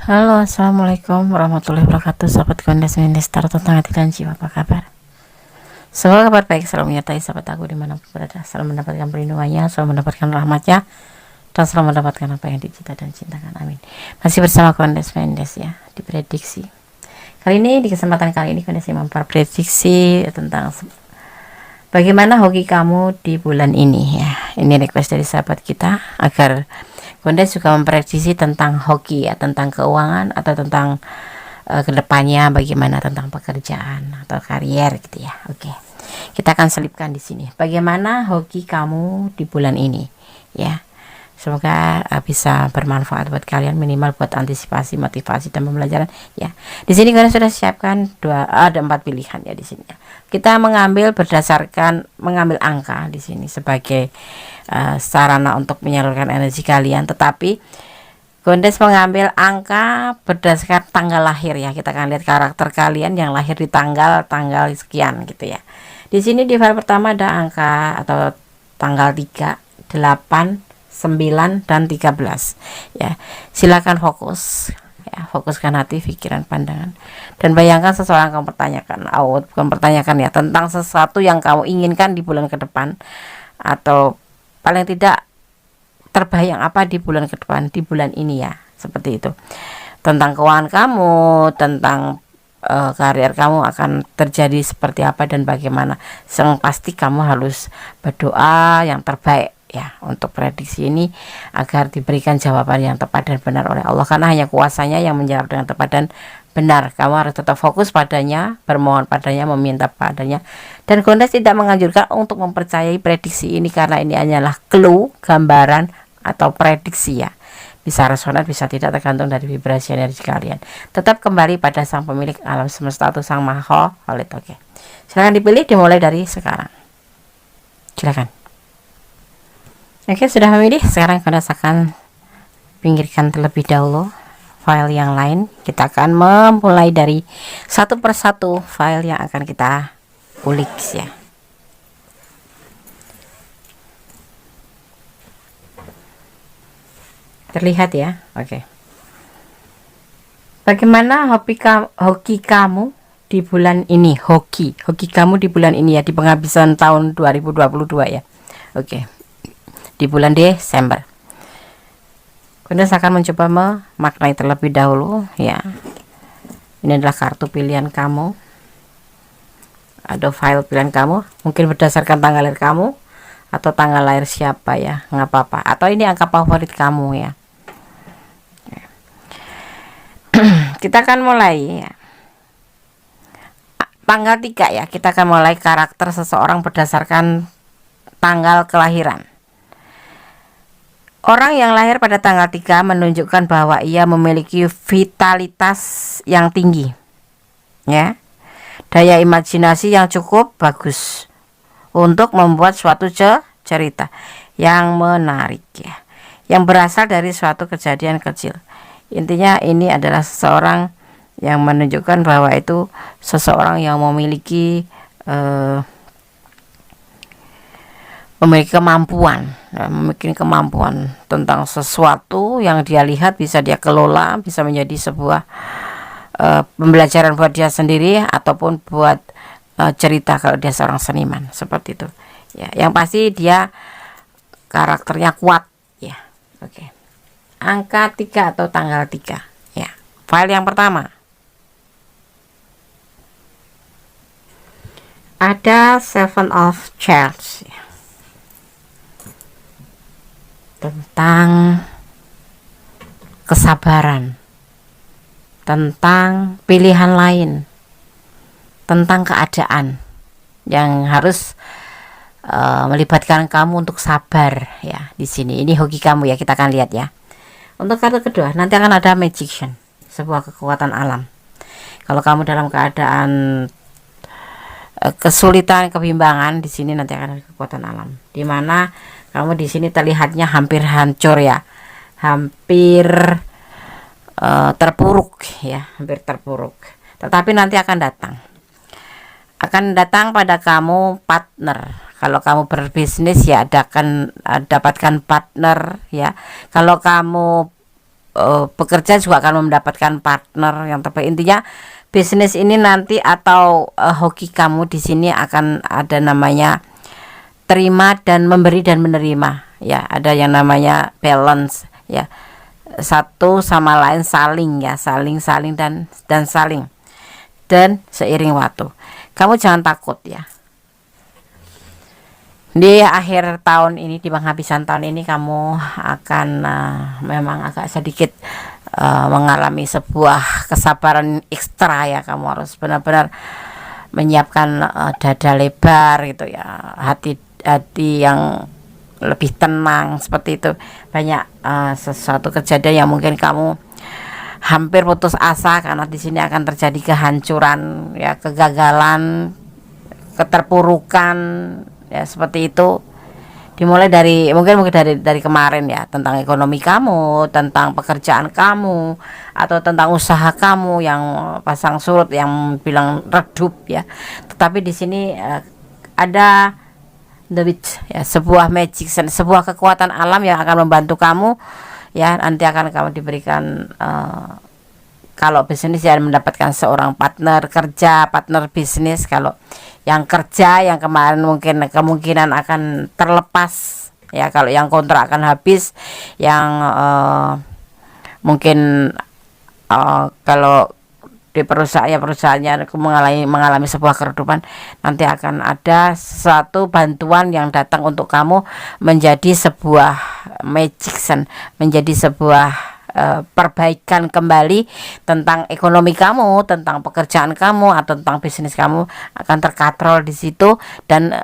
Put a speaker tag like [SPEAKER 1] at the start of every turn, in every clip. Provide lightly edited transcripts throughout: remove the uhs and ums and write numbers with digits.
[SPEAKER 1] Halo, assalamualaikum warahmatullahi wabarakatuh. Sahabat Gondes Minister tentang hati dan jiwa, apa kabar? Semoga kabar baik selalu menyertai sahabat aku dimanapun berada, selalu mendapatkan perlindungannya, selalu mendapatkan rahmatnya, dan selalu mendapatkan apa yang dicita dan cintakan. Amin. Masih bersama Gondes Mendes ya, di prediksi. Kali ini, di kesempatan kali ini Gondes memprediksi tentang bagaimana hoki kamu di bulan ini ya. Ini request dari sahabat kita agar Gondes juga memprediksi tentang hoki ya, tentang keuangan atau tentang kedepannya bagaimana tentang pekerjaan atau karier gitu ya. Oke, kita akan selipkan di sini. Bagaimana hoki kamu di bulan ini ya. Semoga bisa bermanfaat buat kalian, minimal buat antisipasi, motivasi dan pembelajaran ya. Di sini kalian sudah siapkan ada 4 pilihan ya di sini ya. Kita mengambil mengambil angka di sini sebagai sarana untuk menyalurkan energi kalian, tetapi Gondes mengambil angka berdasarkan tanggal lahir ya. Kita akan lihat karakter kalian yang lahir di tanggal sekian gitu ya. Di sini di file pertama ada angka atau tanggal 3, 8, 9 dan 13 ya. Silakan fokus ya, fokuskan hati, pikiran, pandangan, dan bayangkan seseorang kamu pertanyakan, bukan pertanyakan ya, tentang sesuatu yang kamu inginkan di bulan ke depan, atau paling tidak terbayang apa di bulan ke depan, di bulan ini ya, seperti itu. Tentang keuangan kamu, tentang karier kamu akan terjadi seperti apa dan bagaimana. Yang pasti kamu harus berdoa yang terbaik ya untuk prediksi ini, agar diberikan jawaban yang tepat dan benar oleh Allah, karena hanya kuasanya yang menjawab dengan tepat dan benar. Kamu harus tetap fokus padanya, bermohon padanya, meminta padanya. Dan Gondes tidak menganjurkan untuk mempercayai prediksi ini, karena ini hanyalah clue, gambaran atau prediksi ya. Bisa resonan, bisa tidak, tergantung dari vibrasi energi kalian. Tetap kembali pada sang pemilik alam semesta atau sang maha khalid. Oke, silakan dipilih, dimulai dari sekarang. Silakan. Oke, sudah memilih. Sekarang Gondes akan pinggirkan terlebih dahulu file yang lain. Kita akan memulai dari satu persatu file yang akan kita ulik ya. Terlihat ya. Oke. Bagaimana hoki kamu di bulan ini? Hoki kamu di bulan ini ya, di penghabisan tahun 2022 ya. Oke. Di bulan Desember. Gondes akan mencoba memaknai terlebih dahulu ya. Ini adalah kartu pilihan kamu. Ada file pilihan kamu, mungkin berdasarkan tanggal lahir kamu atau tanggal lahir siapa ya, nggak apa-apa. Atau ini angka favorit kamu ya. Kita akan mulai ya. Tanggal 3 ya, kita akan mulai karakter seseorang berdasarkan tanggal kelahiran. Orang yang lahir pada tanggal 3 menunjukkan bahwa ia memiliki vitalitas yang tinggi ya, daya imajinasi yang cukup bagus untuk membuat suatu cerita yang menarik ya, yang berasal dari suatu kejadian kecil. Intinya ini adalah seseorang yang menunjukkan bahwa itu seseorang yang memiliki kemampuan tentang sesuatu yang dia lihat, bisa dia kelola, bisa menjadi sebuah pembelajaran buat dia sendiri ataupun buat cerita kalau dia seorang seniman, seperti itu ya. Yang pasti dia karakternya kuat ya. Oke. Angka 3 atau tanggal 3 ya. File yang pertama ada Seven of Swords ya. Tentang kesabaran, tentang pilihan lain, tentang keadaan yang harus melibatkan kamu untuk sabar ya. Di sini ini hoki kamu ya, kita akan lihat ya. Untuk kartu kedua nanti akan ada Magician, sebuah kekuatan alam. Kalau kamu dalam keadaan kesulitan, kebimbangan, di sini nanti akan ada kekuatan alam, di mana kamu di sini terlihatnya hampir hancur ya, hampir terpuruk ya, hampir terpuruk. Tetapi nanti akan datang pada kamu partner. Kalau kamu berbisnis ya, dapatkan partner ya. Kalau kamu bekerja juga akan mendapatkan partner yang terbaik. Intinya bisnis ini nanti atau hoki kamu di sini akan ada namanya terima dan memberi dan menerima ya, ada yang namanya balance ya, satu sama lain saling ya, saling dan saling, dan seiring waktu kamu jangan takut ya. Di akhir tahun ini, di penghabisan tahun ini, kamu akan memang agak sedikit mengalami sebuah kesabaran ekstra ya. Kamu harus benar-benar menyiapkan dada lebar gitu ya, hati yang lebih tenang seperti itu. Banyak sesuatu kejadian yang mungkin kamu hampir putus asa, karena di sini akan terjadi kehancuran ya, kegagalan, keterpurukan ya, seperti itu. Dimulai dari mungkin dari kemarin ya, tentang ekonomi kamu, tentang pekerjaan kamu, atau tentang usaha kamu yang pasang surut, yang bilang redup ya. Tetapi di sini ada the witch ya, sebuah magic, sebuah kekuatan alam yang akan membantu kamu ya. Nanti akan kamu diberikan kalau bisnis ya, mendapatkan seorang partner kerja, partner bisnis. Kalau yang kerja yang kemarin mungkin kemungkinan akan terlepas ya, kalau yang kontrak akan habis, yang mungkin kalau di perusahaannya mengalami sebuah keredupan, nanti akan ada suatu bantuan yang datang untuk kamu menjadi sebuah magician, menjadi sebuah perbaikan kembali tentang ekonomi kamu, tentang pekerjaan kamu, atau tentang bisnis kamu akan terkatrol di situ. Dan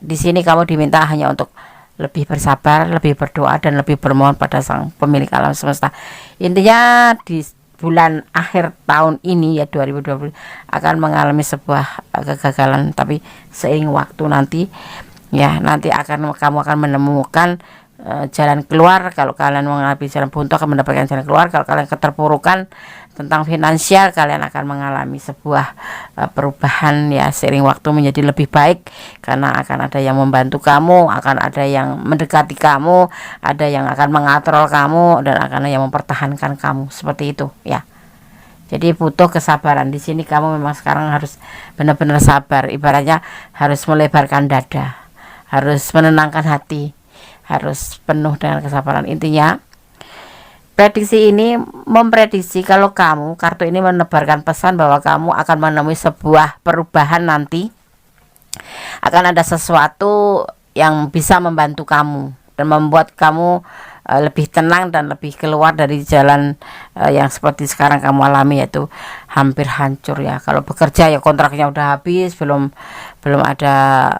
[SPEAKER 1] di sini kamu diminta hanya untuk lebih bersabar, lebih berdoa, dan lebih bermohon pada Sang Pemilik alam semesta. Intinya di bulan akhir tahun ini ya, 2020 akan mengalami sebuah kegagalan, tapi seiring waktu nanti ya, nanti kamu akan menemukan jalan keluar. Kalau kalian mengalami jalan buntu, akan mendapatkan jalan keluar. Kalau kalian keterpurukan tentang finansial, kalian akan mengalami sebuah perubahan ya, seiring waktu menjadi lebih baik, karena akan ada yang membantu kamu, akan ada yang mendekati kamu, ada yang akan mengatrol kamu, dan akan ada yang mempertahankan kamu, seperti itu ya. Jadi butuh kesabaran. Di sini kamu memang sekarang harus benar-benar sabar, ibaratnya harus melebarkan dada, harus menenangkan hati, harus penuh dengan kesabaran. Intinya prediksi ini memprediksi kalau kamu, kartu ini menebarkan pesan bahwa kamu akan menemui sebuah perubahan. Nanti akan ada sesuatu yang bisa membantu kamu dan membuat kamu lebih tenang dan lebih keluar dari jalan yang seperti sekarang kamu alami, yaitu hampir hancur ya. Kalau bekerja ya, kontraknya udah habis, belum ada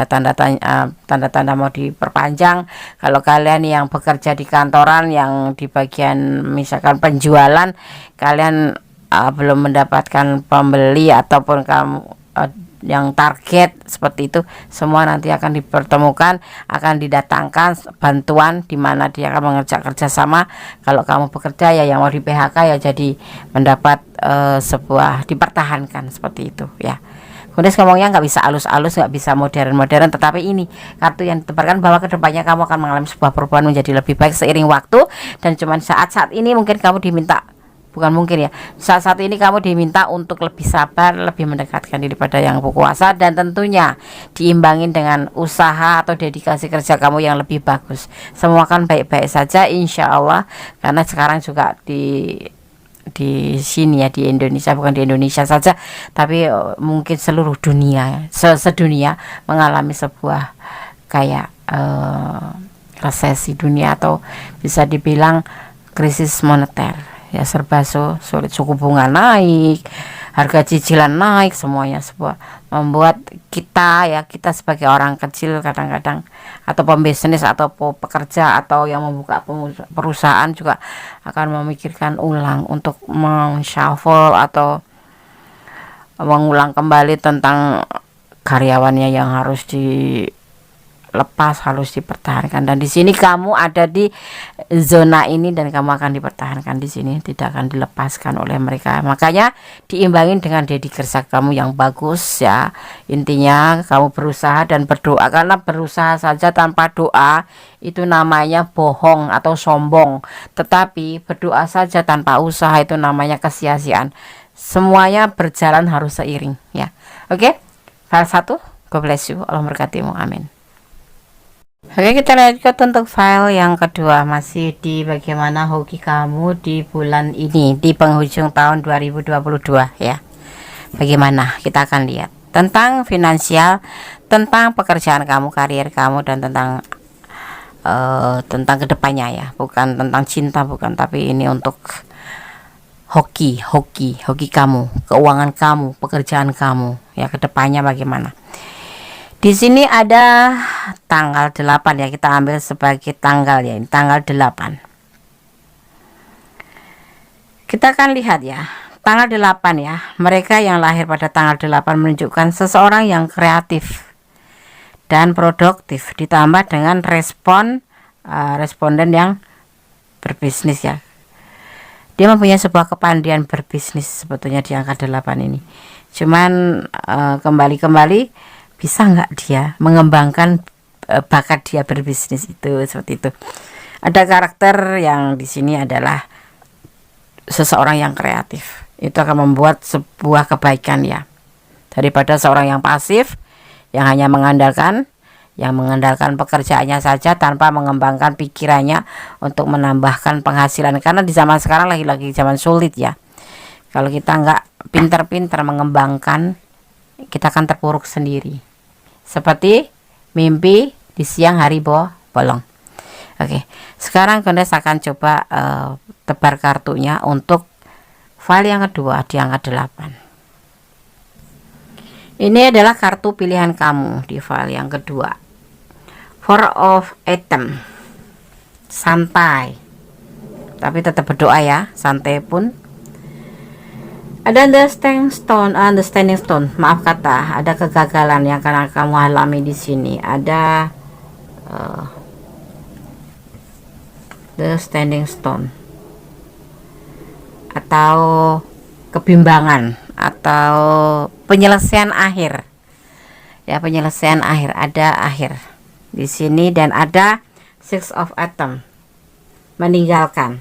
[SPEAKER 1] tanda-tanda mau diperpanjang. Kalau kalian yang bekerja di kantoran, yang di bagian misalkan penjualan, kalian belum mendapatkan pembeli ataupun kamu yang target seperti itu, semua nanti akan dipertemukan, akan didatangkan bantuan, di mana dia akan mengerja kerjasama. Kalau kamu bekerja ya, yang mau di PHK ya, jadi mendapat sebuah dipertahankan, seperti itu ya. Kemudian ngomongnya nggak bisa alus-alus, nggak bisa modern-modern, tetapi ini kartu yang ditebarkan bahwa kedepannya kamu akan mengalami sebuah perubahan menjadi lebih baik seiring waktu. Dan cuman saat-saat ini mungkin kamu diminta, bukan mungkin ya, saat ini kamu diminta untuk lebih sabar, lebih mendekatkan diri pada Yang Berkuasa, dan tentunya diimbangin dengan usaha atau dedikasi kerja kamu yang lebih bagus. Semua akan baik-baik saja insya Allah, karena sekarang juga di sini ya, di Indonesia, bukan di Indonesia saja, tapi mungkin seluruh dunia, sedunia mengalami sebuah kayak resesi dunia, atau bisa dibilang krisis moneter ya, serba sulit, suku bunga naik, harga cicilan naik, semuanya sebuah membuat kita sebagai orang kecil kadang-kadang, atau pembisnis atau pekerja atau yang membuka perusahaan, juga akan memikirkan ulang untuk men-shuffle atau mengulang kembali tentang karyawannya yang harus lepas, harus dipertahankan. Dan di sini kamu ada di zona ini dan kamu akan dipertahankan di sini, tidak akan dilepaskan oleh mereka. Makanya diimbangin dengan dedi kerja kamu yang bagus ya. Intinya kamu berusaha dan berdoa, karena berusaha saja tanpa doa itu namanya bohong atau sombong. Tetapi berdoa saja tanpa usaha itu namanya kesia-siaan. Semuanya berjalan harus seiring ya. Oke, file 1, God bless you, Allah memberkatimu, amin. Oke, kita lanjut untuk file yang kedua, masih di bagaimana hoki kamu di bulan ini, di penghujung tahun 2022 ya. Bagaimana, kita akan lihat tentang finansial, tentang pekerjaan kamu, karier kamu, dan tentang kedepannya ya, bukan tentang cinta, bukan, tapi ini untuk hoki kamu, keuangan kamu, pekerjaan kamu ya, kedepannya bagaimana. Di sini ada tanggal 8 ya, kita ambil sebagai tanggal ya, ini tanggal 8. Kita akan lihat ya, tanggal 8 ya, mereka yang lahir pada tanggal 8 menunjukkan seseorang yang kreatif dan produktif, ditambah dengan responden yang berbisnis ya. Dia mempunyai sebuah kepandaian berbisnis sebetulnya di angka 8 ini. Cuman kembali bisa nggak dia mengembangkan bakat dia berbisnis itu, seperti itu. Ada karakter yang di sini adalah seseorang yang kreatif. Itu akan membuat sebuah kebaikan ya, daripada seorang yang pasif yang hanya mengandalkan pekerjaannya saja tanpa mengembangkan pikirannya untuk menambahkan penghasilan. Karena di zaman sekarang lagi zaman sulit ya. Kalau kita nggak pintar-pintar mengembangkan, kita akan terpuruk sendiri. Seperti mimpi di siang hari bolong. Oke, sekarang Gondes akan coba tebar kartunya untuk file yang kedua di angka 8. Ini adalah kartu pilihan kamu di file yang kedua. Four of Item. Santai, tapi tetap berdoa ya, santai pun. Ada understanding stone, maaf kata, ada kegagalan yang akan kamu alami di sini. Ada the standing stone, atau kebimbangan, atau penyelesaian akhir ya, penyelesaian akhir, ada akhir di sini. Dan ada Six of Item, meninggalkan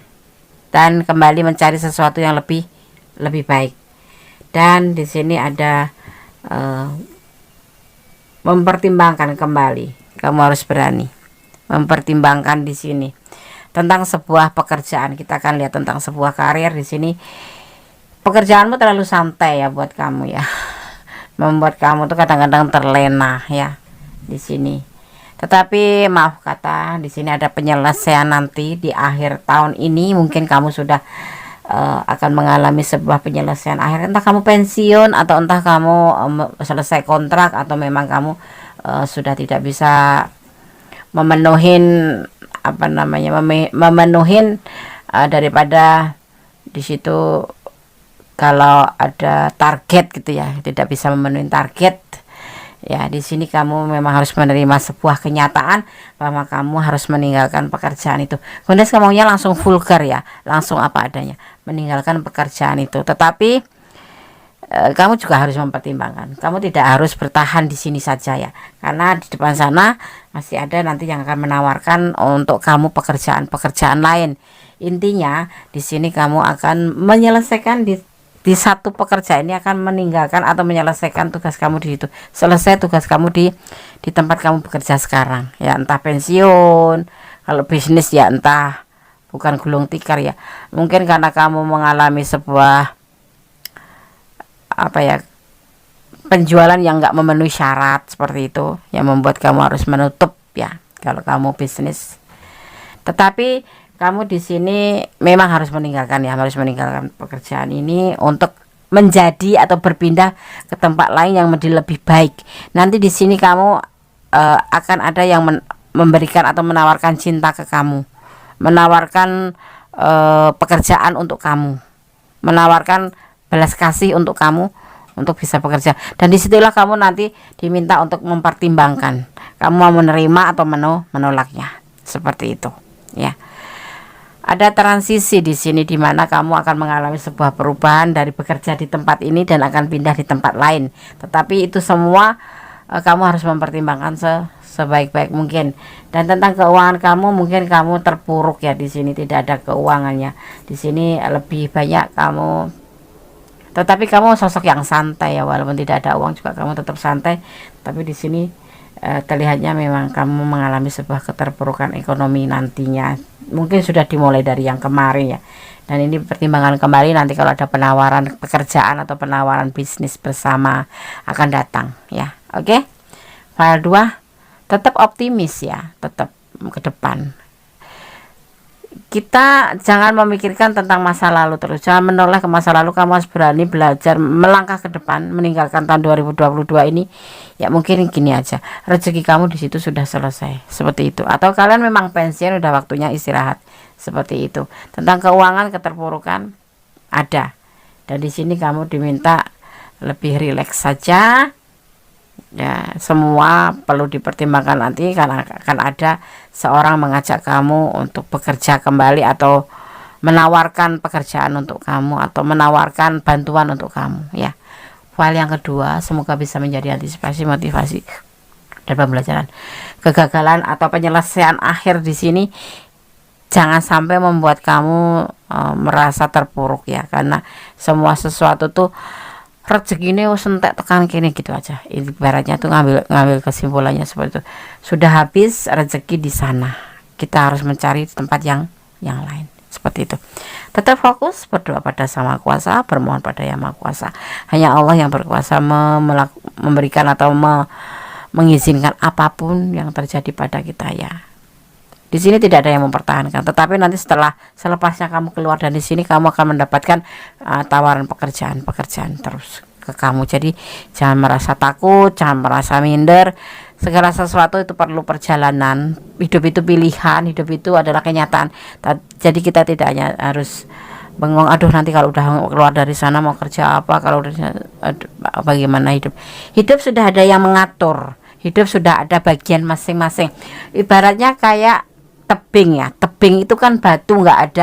[SPEAKER 1] dan kembali mencari sesuatu yang lebih baik. Dan di sini ada mempertimbangkan kembali. Kamu harus berani mempertimbangkan di sini tentang sebuah pekerjaan. Kita akan lihat tentang sebuah karir di sini. Pekerjaanmu terlalu santai ya buat kamu ya, membuat kamu tuh kadang-kadang terlena ya di sini. Tetapi maaf kata, di sini ada penyelesaian nanti di akhir tahun ini. Mungkin kamu sudah akan mengalami sebuah penyelesaian akhir, entah kamu pensiun atau entah kamu selesai kontrak, atau memang kamu sudah tidak bisa memenuhin daripada di situ. Kalau ada target gitu ya, tidak bisa memenuhi target ya, di sini kamu memang harus menerima sebuah kenyataan bahwa kamu harus meninggalkan pekerjaan itu. Gondes ngomongnya langsung vulgar ya, langsung apa adanya, meninggalkan pekerjaan itu. Tetapi kamu juga harus mempertimbangkan, kamu tidak harus bertahan di sini saja ya, karena di depan sana masih ada nanti yang akan menawarkan untuk kamu pekerjaan lain. Intinya di sini kamu akan menyelesaikan di satu pekerjaan ini, akan meninggalkan atau menyelesaikan tugas kamu di situ. Selesai tugas kamu di tempat kamu bekerja sekarang ya, entah pensiun, kalau bisnis ya entah, bukan gulung tikar ya, mungkin karena kamu mengalami sebuah penjualan yang nggak memenuhi syarat seperti itu, yang membuat kamu harus menutup ya kalau kamu bisnis. Tetapi kamu di sini memang harus meninggalkan pekerjaan ini untuk menjadi atau berpindah ke tempat lain yang lebih baik. Nanti di sini kamu akan ada yang memberikan atau menawarkan cinta ke kamu, menawarkan pekerjaan untuk kamu, menawarkan belas kasih untuk kamu untuk bisa bekerja. Dan disitulah kamu nanti diminta untuk mempertimbangkan, Kamu mau menerima atau menolaknya. Seperti itu, ya. Ada transisi di sini di mana kamu akan mengalami sebuah perubahan dari bekerja di tempat ini dan akan pindah di tempat lain. Tetapi itu semua kamu harus mempertimbangkan sebaik-baik mungkin. Dan tentang keuangan kamu, mungkin kamu terpuruk ya di sini, tidak ada keuangannya. Di sini lebih banyak kamu, tetapi kamu sosok yang santai ya, walaupun tidak ada uang juga kamu tetap santai. Tapi di sini terlihatnya memang kamu mengalami sebuah keterpurukan ekonomi nantinya. Mungkin sudah dimulai dari yang kemarin ya. Dan ini pertimbangan kembali nanti kalau ada penawaran pekerjaan atau penawaran bisnis bersama akan datang ya. Oke. File 2, tetap optimis ya, tetap ke depan. Kita jangan memikirkan tentang masa lalu terus, jangan menoleh ke masa lalu. Kamu harus berani belajar melangkah ke depan, meninggalkan tahun 2022 ini. Ya mungkin gini aja, rezeki kamu di situ sudah selesai, seperti itu. Atau kalian memang pensiun, udah waktunya istirahat, seperti itu. Tentang keuangan, keterpurukan ada, dan di sini kamu diminta lebih rileks saja. Ya, semua perlu dipertimbangkan nanti karena akan ada seorang mengajak kamu untuk bekerja kembali atau menawarkan pekerjaan untuk kamu atau menawarkan bantuan untuk kamu ya. File yang kedua, semoga bisa menjadi antisipasi, motivasi dan pembelajaran. Kegagalan atau penyelesaian akhir di sini jangan sampai membuat kamu merasa terpuruk ya, karena semua sesuatu tuh rezekinya sentek tekan kini gitu aja. Ibaratnya tuh ngambil kesimpulannya seperti itu. Sudah habis rezeki di sana. Kita harus mencari tempat yang lain. Seperti itu. Tetap fokus, berdoa pada Sang Maha Kuasa, bermohon pada Yang Maha Kuasa. Hanya Allah yang berkuasa memberikan atau mengizinkan apapun yang terjadi pada kita ya. Di sini tidak ada yang mempertahankan, tetapi nanti selepasnya kamu keluar dari sini, kamu akan mendapatkan tawaran pekerjaan terus ke kamu. Jadi jangan merasa takut, jangan merasa minder. Segala sesuatu itu perlu perjalanan. Hidup itu pilihan, hidup itu adalah kenyataan. Jadi kita tidak hanya harus bengong, aduh nanti kalau udah keluar dari sana mau kerja apa, kalau udah bagaimana hidup. Hidup sudah ada yang mengatur. Hidup sudah ada bagian masing-masing. Ibaratnya kayak tebing ya, tebing itu kan batu, nggak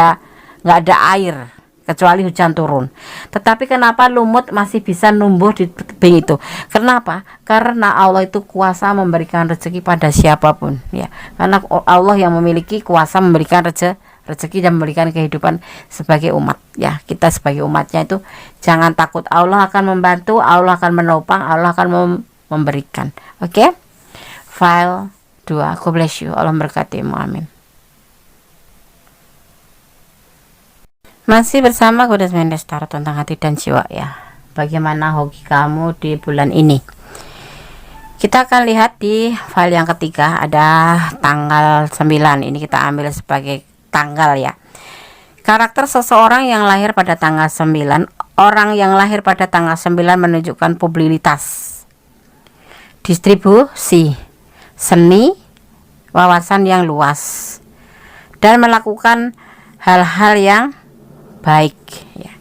[SPEAKER 1] ada air kecuali hujan turun. Tetapi kenapa lumut masih bisa numbuh di tebing itu? Kenapa? Karena Allah itu kuasa memberikan rezeki pada siapapun ya. Karena Allah yang memiliki kuasa memberikan rezeki dan memberikan kehidupan sebagai umat ya. Kita sebagai umatnya itu jangan takut, Allah akan membantu, Allah akan menopang, Allah akan memberikan. Oke? File 2, God bless you, Allah memberkatimu, amin. Masih bersama Goddess Mendes Tarot tentang hati dan jiwa ya. Bagaimana hoki kamu di bulan ini? Kita akan lihat di file yang ketiga, ada tanggal 9. Ini kita ambil sebagai tanggal ya. Karakter seseorang yang lahir pada tanggal 9. Orang yang lahir pada tanggal 9 menunjukkan publisitas, distribusi, seni, wawasan yang luas, dan melakukan hal-hal yang baik ya.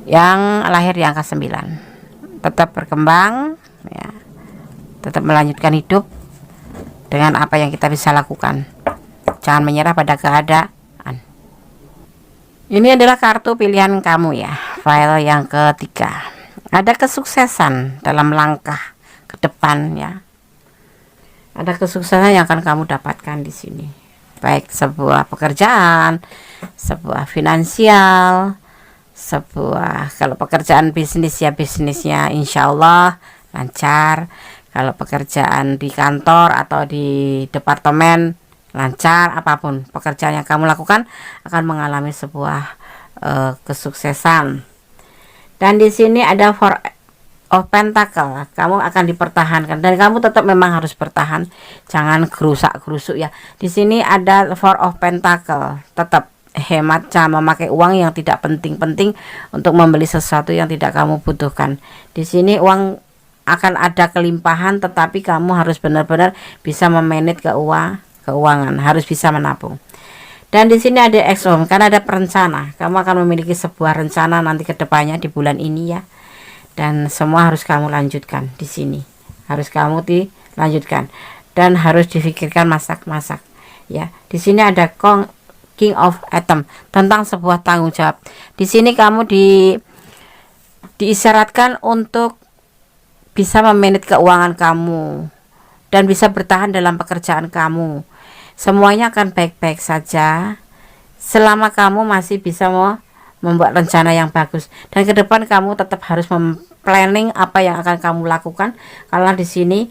[SPEAKER 1] Yang lahir di angka 9 tetap berkembang ya, tetap melanjutkan hidup dengan apa yang kita bisa lakukan. Jangan menyerah pada keadaan. Ini adalah kartu pilihan kamu ya. File yang ketiga, ada kesuksesan dalam langkah ke depan ya. Ada kesuksesan yang akan kamu dapatkan di sini. Baik sebuah pekerjaan, sebuah finansial, kalau pekerjaan bisnis ya bisnisnya insya Allah lancar. Kalau pekerjaan di kantor atau di departemen lancar. Apapun pekerjaan yang kamu lakukan akan mengalami sebuah kesuksesan. Dan di sini ada Four of Pentacle, kamu akan dipertahankan dan kamu tetap memang harus bertahan, jangan gerusak-gerusuk ya. Di sini ada Four of Pentacle, tetap hemat, jangan memakai uang yang tidak penting-penting untuk membeli sesuatu yang tidak kamu butuhkan. Di sini uang akan ada kelimpahan, tetapi kamu harus benar-benar bisa memanage keuangan, harus bisa menabung. Dan di sini ada Exhome, karena ada perencana, kamu akan memiliki sebuah rencana nanti ke depannya di bulan ini ya. Dan semua harus kamu lanjutkan di sini. Harus kamu dilanjutkan. dan harus difikirkan masak-masak ya. Di sini ada King of Atom tentang sebuah tanggung jawab. Di sini kamu diisyaratkan untuk bisa memanage keuangan kamu dan bisa bertahan dalam pekerjaan kamu. Semuanya akan baik-baik saja selama kamu masih bisa membuat rencana yang bagus. Dan ke depan kamu tetap harus planning apa yang akan kamu lakukan, karena di sini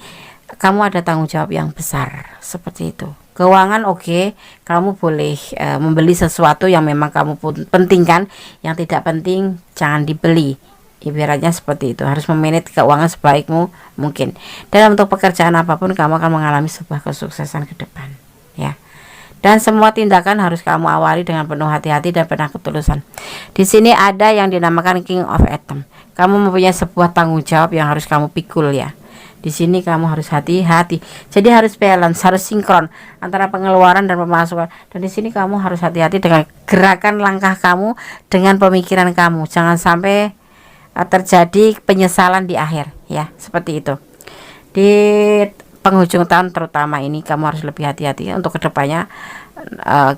[SPEAKER 1] kamu ada tanggung jawab yang besar seperti itu. Keuangan oke, kamu boleh membeli sesuatu yang memang kamu pentingkan, yang tidak penting jangan dibeli. Ibaratnya seperti itu, harus memanage keuangan sebaikmu mungkin. Dan untuk pekerjaan apapun kamu akan mengalami sebuah kesuksesan ke depan ya. Dan semua tindakan harus kamu awali dengan penuh hati-hati dan penuh ketulusan. Di sini ada yang dinamakan King of Atom. Kamu mempunyai sebuah tanggung jawab yang harus kamu pikul ya. Di sini kamu harus hati-hati. Jadi harus balance, harus sinkron antara pengeluaran dan pemasukan. Dan di sini kamu harus hati-hati dengan gerakan langkah kamu, dengan pemikiran kamu. Jangan sampai terjadi penyesalan di akhir ya, seperti itu. Di penghujung tahun terutama ini kamu harus lebih hati-hati untuk kedepannya.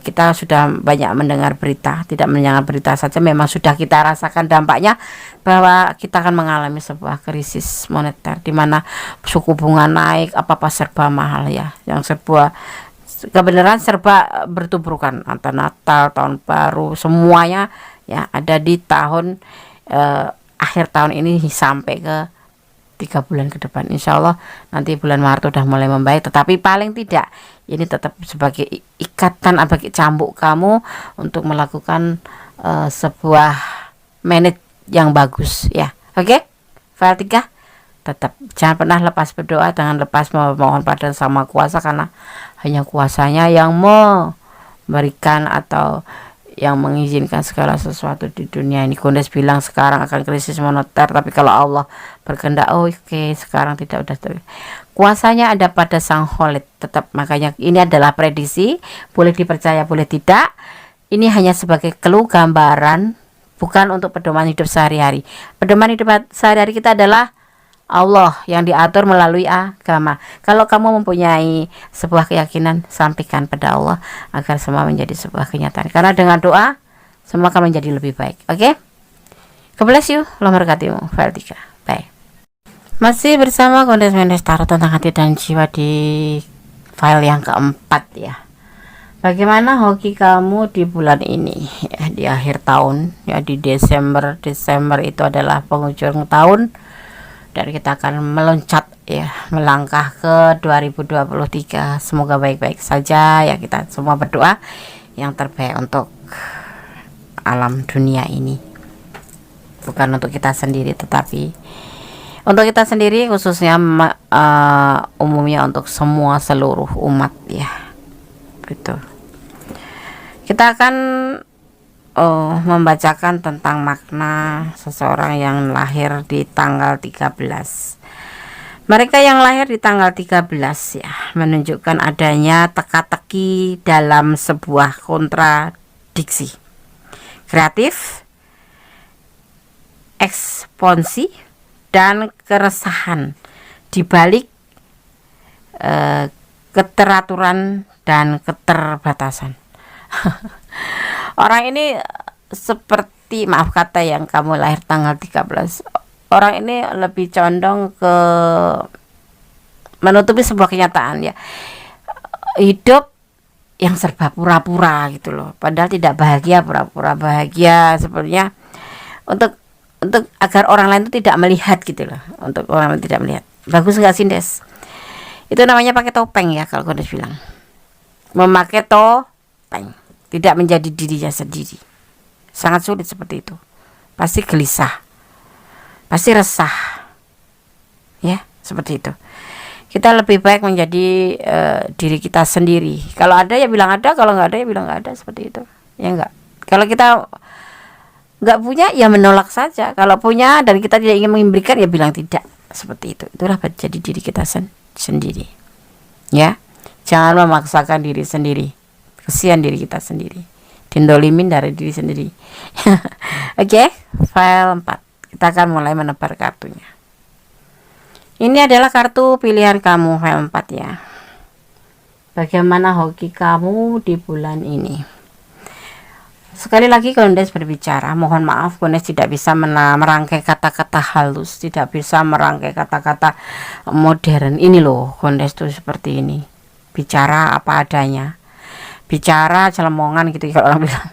[SPEAKER 1] Kita sudah banyak mendengar berita, tidak mendengar berita saja, memang sudah kita rasakan dampaknya bahwa kita akan mengalami sebuah krisis moneter di mana suku bunga naik, apa-apa serba mahal ya, yang sebuah kebenaran serba bertuburkan antara Natal, tahun baru, semuanya ya ada di tahun akhir tahun ini sampai ke 3 bulan ke depan. Insya Allah nanti bulan Maret udah mulai membaik, tetapi paling tidak ini tetap sebagai ikatan, sebagai cambuk kamu untuk melakukan sebuah manage yang bagus ya. Oke? File 3, tetap jangan pernah lepas berdoa, jangan lepas memohon pada Sama Kuasa, karena hanya kuasanya yang memberikan atau yang mengizinkan segala sesuatu di dunia ini. Kondes bilang sekarang akan krisis moneter, tapi kalau Allah berkehendak oke, sekarang tidak, udah kuasanya ada pada Sang Khalid tetap. Makanya ini adalah prediksi, boleh dipercaya boleh tidak. Ini hanya sebagai clue, gambaran, bukan untuk pedoman hidup sehari-hari. Pedoman hidup sehari-hari kita adalah Allah yang diatur melalui agama. Kalau kamu mempunyai sebuah keyakinan, sampaikan pada Allah agar semua menjadi sebuah kenyataan. Karena dengan doa semua akan menjadi lebih baik. Oke? God bless you. Allah memberkatimu. File 3. Bye. Masih bersama Kondes Mendes Tarot tentang hati dan jiwa di file yang keempat ya. Bagaimana hoki kamu di bulan ini ya, di akhir tahun ya, di Desember itu adalah penghujung tahun. Dan kita akan meloncat ya, melangkah ke 2023. Semoga baik-baik saja ya, kita semua berdoa yang terbaik untuk alam dunia ini, bukan untuk kita sendiri tetapi untuk kita sendiri, khususnya umumnya untuk semua seluruh umat ya, gitu. Kita akan membacakan tentang makna seseorang yang lahir di tanggal 13. Mereka yang lahir di tanggal 13 ya, menunjukkan adanya teka-teki dalam sebuah kontradiksi, kreatif, ekspansi, dan keresahan di balik keteraturan dan keterbatasan. Orang ini seperti, maaf kata, yang kamu lahir tanggal 13, orang ini lebih condong ke menutupi sebuah kenyataan ya, hidup yang serba pura-pura gitu loh, padahal tidak bahagia, pura-pura bahagia sebenarnya untuk agar orang lain itu tidak melihat gitu loh, untuk orang lain tidak melihat. Bagus nggak sih Des? Itu namanya pakai topeng ya, kalau Des bilang memakai topeng, tidak menjadi dirinya sendiri. Sangat sulit seperti itu. Pasti gelisah, pasti resah ya, seperti itu. Kita lebih baik menjadi diri kita sendiri. Kalau ada ya bilang ada, kalau nggak ada ya bilang nggak ada, seperti itu ya. Enggak, kalau kita nggak punya ya menolak saja. Kalau punya dan kita tidak ingin memberikan ya bilang tidak, seperti itu. Itulah jadi diri kita sendiri ya. Jangan memaksakan diri sendiri. Kesian diri kita sendiri, dindolimin dari diri sendiri. Oke, file 4. Kita akan mulai menebar kartunya. Ini adalah kartu pilihan kamu, file 4 ya. bagaimana hoki kamu di bulan ini. Sekali lagi Gondes berbicara, mohon maaf Gondes tidak bisa merangkai kata-kata halus, tidak bisa merangkai kata-kata modern. Ini loh Gondes tuh seperti ini, bicara apa adanya, bicara celemongan gitu kalau orang bilang,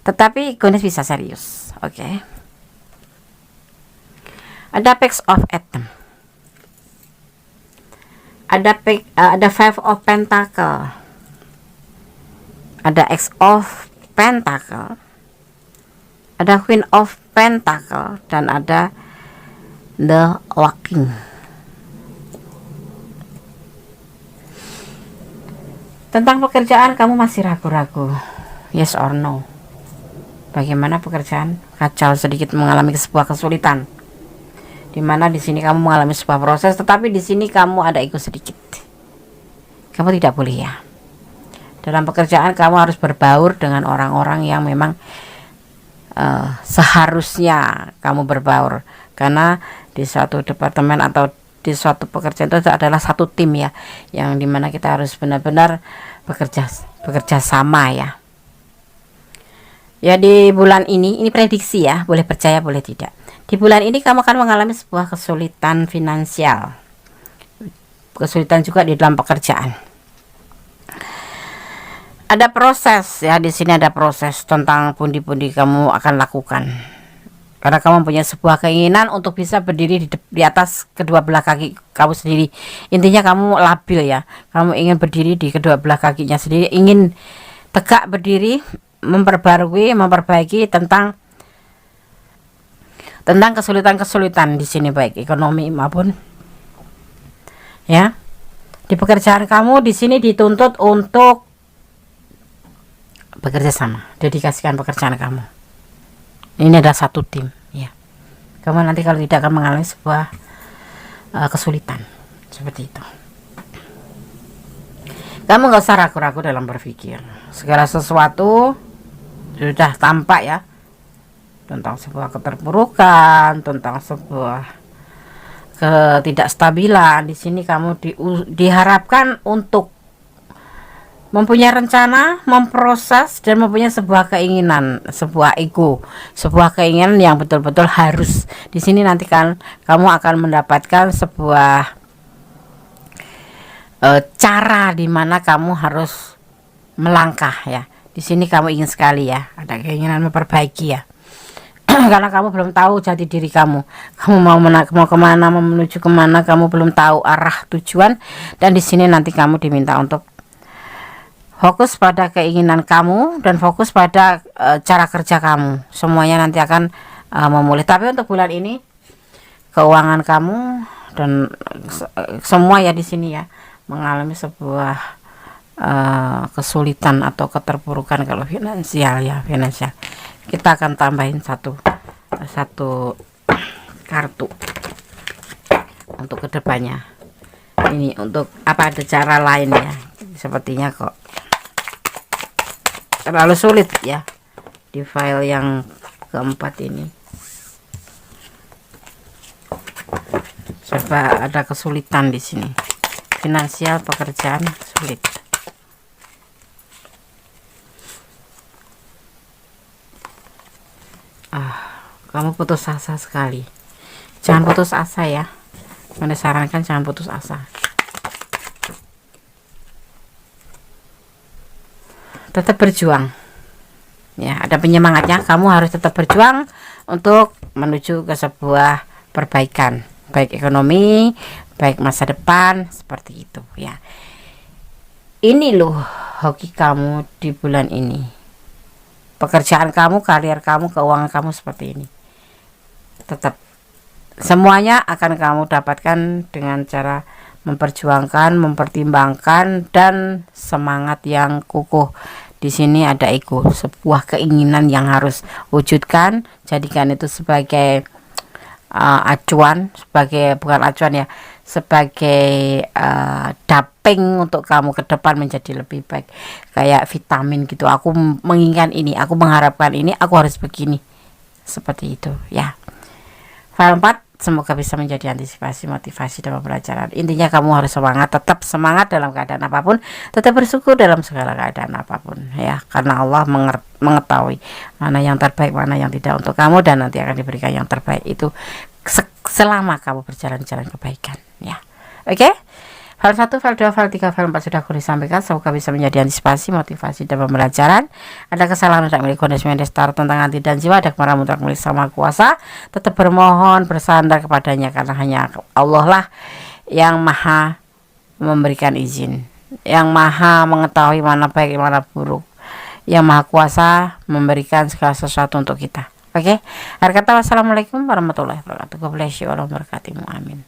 [SPEAKER 1] tetapi Gondes bisa serius. Oke. Ada Page of Atom, ada Five of Pentacle, ada X of Pentacle, ada Queen of Pentacle, dan ada The Walking. Tentang pekerjaan kamu masih ragu-ragu, yes or no. Bagaimana pekerjaan? Kacau, sedikit mengalami sebuah kesulitan. Dimana di sini kamu mengalami sebuah proses, tetapi di sini kamu ada ego sedikit. Kamu tidak boleh ya. Dalam pekerjaan kamu harus berbaur dengan orang-orang yang memang seharusnya kamu berbaur, karena di suatu departemen atau di suatu pekerjaan itu adalah satu tim ya, yang dimana kita harus benar-benar bekerja sama ya. Ya, di bulan ini prediksi ya, boleh percaya boleh tidak. Di bulan ini kamu akan mengalami sebuah kesulitan finansial, kesulitan juga di dalam pekerjaan. Ada proses ya, di sini ada proses tentang pundi-pundi kamu akan lakukan, karena kamu punya sebuah keinginan untuk bisa berdiri di atas kedua belah kaki kamu sendiri. Intinya kamu labil ya, kamu ingin berdiri di kedua belah kakinya sendiri, ingin tegak berdiri, memperbaiki tentang kesulitan-kesulitan di sini, baik ekonomi maupun ya. Di pekerjaan kamu di sini dituntut untuk bekerja sama, dedikasikan pekerjaan kamu. Ini ada satu tim ya. Kamu nanti kalau tidak akan mengalami sebuah kesulitan seperti itu. Kamu nggak usah ragu-ragu dalam berpikir, segala sesuatu sudah tampak ya, tentang sebuah keterpurukan, tentang sebuah ketidakstabilan. Di sini kamu diharapkan untuk mempunyai rencana, memproses, dan mempunyai sebuah keinginan, sebuah ego, sebuah keinginan yang betul-betul harus. Di sini nanti kan kamu akan mendapatkan sebuah cara di mana kamu harus melangkah ya. Di sini kamu ingin sekali ya, ada keinginan memperbaiki ya. Karena kamu belum tahu jati diri kamu mau kemana, mau menuju kemana, kamu belum tahu arah tujuan. Dan di sini nanti kamu diminta untuk fokus pada keinginan kamu dan fokus pada cara kerja kamu. Semuanya nanti akan memulih. Tapi untuk bulan ini keuangan kamu dan semua ya di sini ya mengalami sebuah kesulitan atau keterpurukan. Kalau finansial ya, finansial kita akan tambahin satu kartu untuk kedepannya. Ini untuk apa, ada cara lain ya, sepertinya kok terlalu sulit ya di file yang keempat ini. Coba ada kesulitan di sini, finansial, pekerjaan sulit. Kamu putus asa sekali. Jangan putus asa ya, saya sarankan jangan putus asa. Tetap berjuang ya, ada penyemangatnya. Kamu harus tetap berjuang untuk menuju ke sebuah perbaikan, baik ekonomi, baik masa depan, seperti itu ya. Ini loh hoki kamu di bulan ini, pekerjaan kamu, karir kamu, keuangan kamu seperti ini. Tetap semuanya akan kamu dapatkan dengan cara memperjuangkan, mempertimbangkan, dan semangat yang kukuh. Di sini ada ego, sebuah keinginan yang harus wujudkan. Jadikan itu sebagai acuan, bukan acuan ya, sebagai daping untuk kamu ke depan menjadi lebih baik, kayak vitamin gitu. Aku menginginkan ini, aku mengharapkan ini, aku harus begini, seperti itu ya. File 4 semoga bisa menjadi antisipasi, motivasi dalam pembelajaran. Intinya kamu harus semangat, tetap semangat dalam keadaan apapun, tetap bersyukur dalam segala keadaan apapun ya, karena Allah mengetahui mana yang terbaik, mana yang tidak untuk kamu, dan nanti akan diberikan yang terbaik itu selama kamu berjalan-jalan kebaikan ya. Oke? File 1, file 2, file 3, file 4 sudah aku disampaikan. Semoga bisa menjadi antisipasi, motivasi dalam pembelajaran. Ada kesalahan tidak milik kondisi mendestar tentang hati dan jiwa, ada kemarahan mutlak milik Sang Maha Kuasa. Tetap bermohon, bersandar kepadanya, karena hanya Allah lah yang maha memberikan izin, yang maha mengetahui mana baik mana buruk, yang maha kuasa memberikan segala sesuatu untuk kita. Oke? Akhir kata, wassalamualaikum warahmatullahi wabarakatuh. God bless you, Allah memberkatimu, amin.